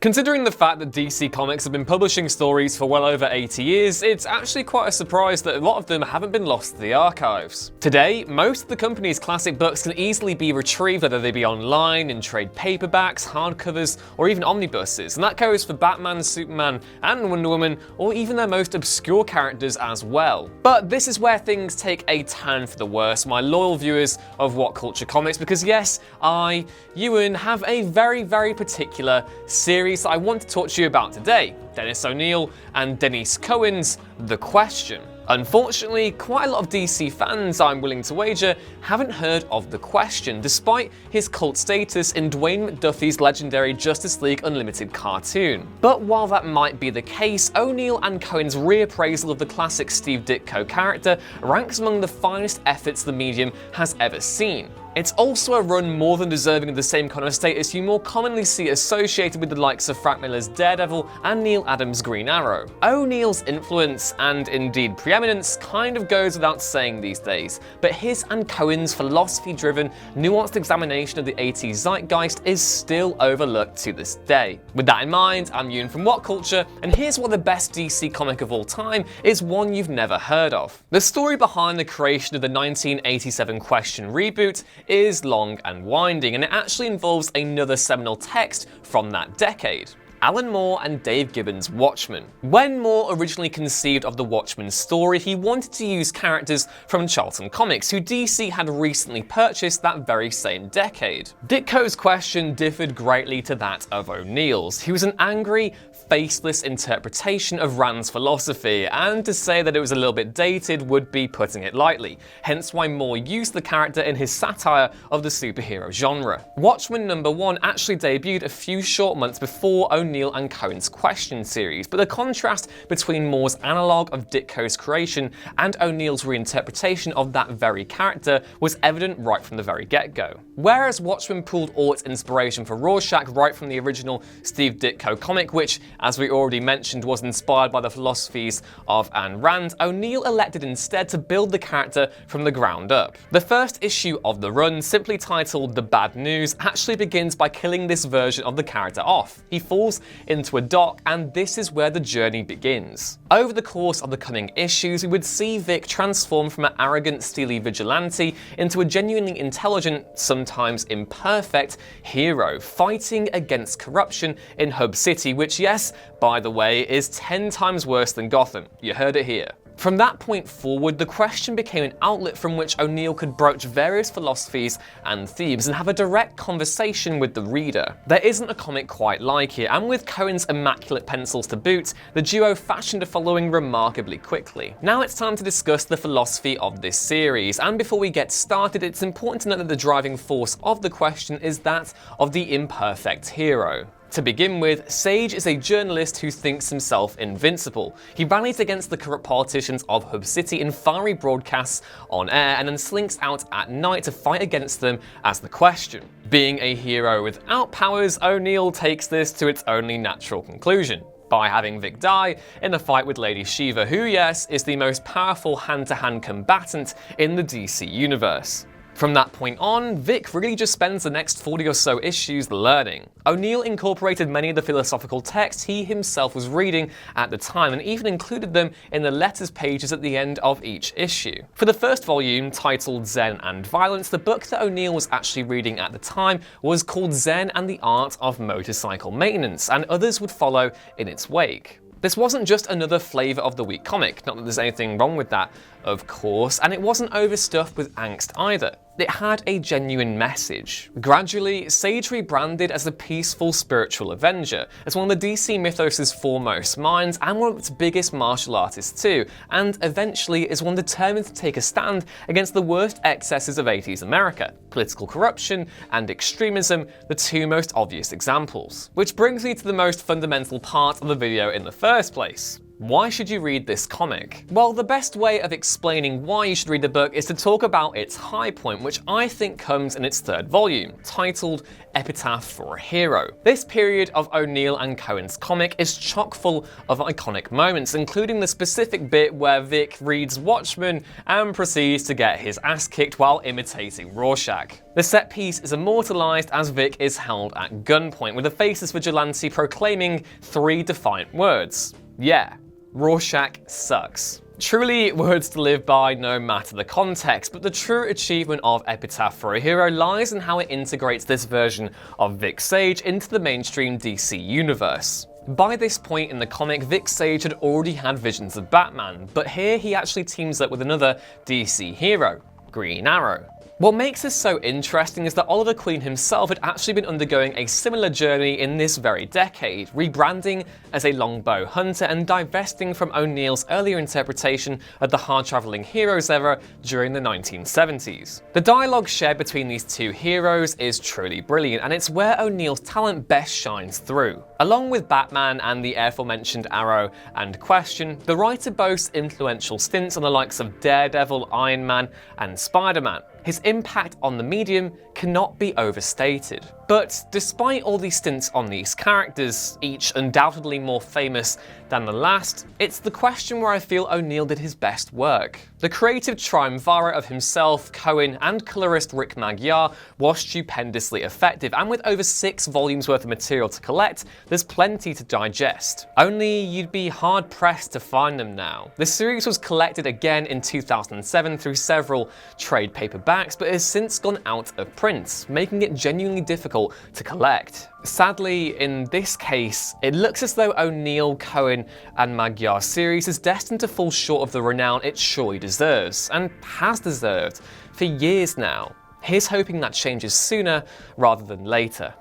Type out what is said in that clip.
Considering the fact that DC Comics have been publishing stories for well over 80 years, it's actually quite a surprise that a lot of them haven't been lost to the archives. Today, most of the company's classic books can easily be retrieved, whether they be online, in trade paperbacks, hardcovers, or even omnibuses, and that goes for Batman, Superman, and Wonder Woman, or even their most obscure characters as well. But this is where things take a turn for the worse, my loyal viewers of What Culture Comics, because yes, I, Ewan, have a very particular series that I want to talk to you about today. Dennis O'Neil and Denise Cohen's The Question. Unfortunately, quite a lot of DC fans, I'm willing to wager, haven't heard of The Question, despite his cult status in Dwayne McDuffie's legendary Justice League Unlimited cartoon. But while that might be the case, O'Neil and Cohen's reappraisal of the classic Steve Ditko character ranks among the finest efforts the medium has ever seen. It's also a run more than deserving of the same kind of status you more commonly see associated with the likes of Frank Miller's Daredevil and Neil Adams' Green Arrow. O'Neil's influence, and indeed preeminence, kind of goes without saying these days, but his and Cohen's philosophy-driven, nuanced examination of the 80s zeitgeist is still overlooked to this day. With that in mind, I'm Ewan from What Culture, and here's what the best DC comic of all time is one you've never heard of. The story behind the creation of the 1987 Question reboot is long and winding, and it actually involves another seminal text from that decade. Alan Moore and Dave Gibbons' Watchmen. When Moore originally conceived of the Watchmen story, he wanted to use characters from Charlton Comics, who DC had recently purchased that very same decade. Ditko's Question differed greatly to that of O'Neil's. He was an angry, faceless interpretation of Rand's philosophy, and to say that it was a little bit dated would be putting it lightly, hence why Moore used the character in his satire of the superhero genre. Watchmen #1 actually debuted a few short months before O'Neil and Cohen's Question series, but the contrast between Moore's analogue of Ditko's creation and O'Neil's reinterpretation of that very character was evident right from the very get-go. Whereas Watchmen pulled all its inspiration for Rorschach right from the original Steve Ditko comic, which, as we already mentioned, was inspired by the philosophies of Ayn Rand, O'Neil elected instead to build the character from the ground up. The first issue of the run, simply titled The Bad News, actually begins by killing this version of the character off. He falls into a dock, and this is where the journey begins. Over the course of the coming issues, we would see Vic transform from an arrogant, steely vigilante into a genuinely intelligent, sometimes imperfect, hero, fighting against corruption in Hub City, which, yes, by the way, is 10 times worse than Gotham. You heard it here. From that point forward, the Question became an outlet from which O'Neil could broach various philosophies and themes and have a direct conversation with the reader. There isn't a comic quite like it, and with Cohen's immaculate pencils to boot, the duo fashioned a following remarkably quickly. Now it's time to discuss the philosophy of this series, and before we get started, it's important to note that the driving force of the Question is that of the imperfect hero. To begin with, Sage is a journalist who thinks himself invincible. He rallies against the corrupt politicians of Hub City in fiery broadcasts on air and then slinks out at night to fight against them as the Question. Being a hero without powers, O'Neil takes this to its only natural conclusion, by having Vic die in a fight with Lady Shiva, who, yes, is the most powerful hand-to-hand combatant in the DC universe. From that point on, Vic really just spends the next 40 or so issues learning. O'Neil incorporated many of the philosophical texts he himself was reading at the time, and even included them in the letters pages at the end of each issue. For the first volume, titled Zen and Violence, the book that O'Neil was actually reading at the time was called Zen and the Art of Motorcycle Maintenance, and others would follow in its wake. This wasn't just another flavour of the week comic, not that there's anything wrong with that, of course, and it wasn't overstuffed with angst either. It had a genuine message. Gradually, Sage rebranded as a peaceful spiritual avenger, as one of the DC mythos' foremost minds and one of its biggest martial artists too, and eventually is one determined to take a stand against the worst excesses of 80s America, political corruption and extremism, the two most obvious examples. Which brings me to the most fundamental part of the video in the first place. Why should you read this comic? Well, the best way of explaining why you should read the book is to talk about its high point, which I think comes in its third volume, titled Epitaph for a Hero. This period of O'Neill and Cohen's comic is chock full of iconic moments, including the specific bit where Vic reads Watchmen and proceeds to get his ass kicked while imitating Rorschach. The set piece is immortalized as Vic is held at gunpoint, with a faceless vigilante proclaiming 3 defiant words. Yeah, Rorschach sucks. Truly words to live by no matter the context, but the true achievement of Epitaph for a Hero lies in how it integrates this version of Vic Sage into the mainstream DC universe. By this point in the comic, Vic Sage had already had visions of Batman, but here he actually teams up with another DC hero, Green Arrow. What makes this so interesting is that Oliver Queen himself had actually been undergoing a similar journey in this very decade, rebranding as a longbow hunter and divesting from O'Neill's earlier interpretation of the hard-traveling heroes era during the 1970s. The dialogue shared between these two heroes is truly brilliant, and it's where O'Neill's talent best shines through. Along with Batman and the aforementioned Arrow and Question, the writer boasts influential stints on the likes of Daredevil, Iron Man, and Spider-Man. His impact on the medium cannot be overstated. But despite all these stints on these characters, each undoubtedly more famous than the last, it's the Question where I feel O'Neill did his best work. The creative triumvirate of himself, Cohen, and colorist Rick Magyar was stupendously effective, and with over 6 volumes worth of material to collect, there's plenty to digest. Only you'd be hard-pressed to find them now. The series was collected again in 2007 through several trade paperbacks, but has since gone out of print, making it genuinely difficult to collect. Sadly, in this case, it looks as though O'Neill, Cohen, and Magyar's series is destined to fall short of the renown it surely deserves, and has deserved, for years now. Here's hoping that changes sooner rather than later.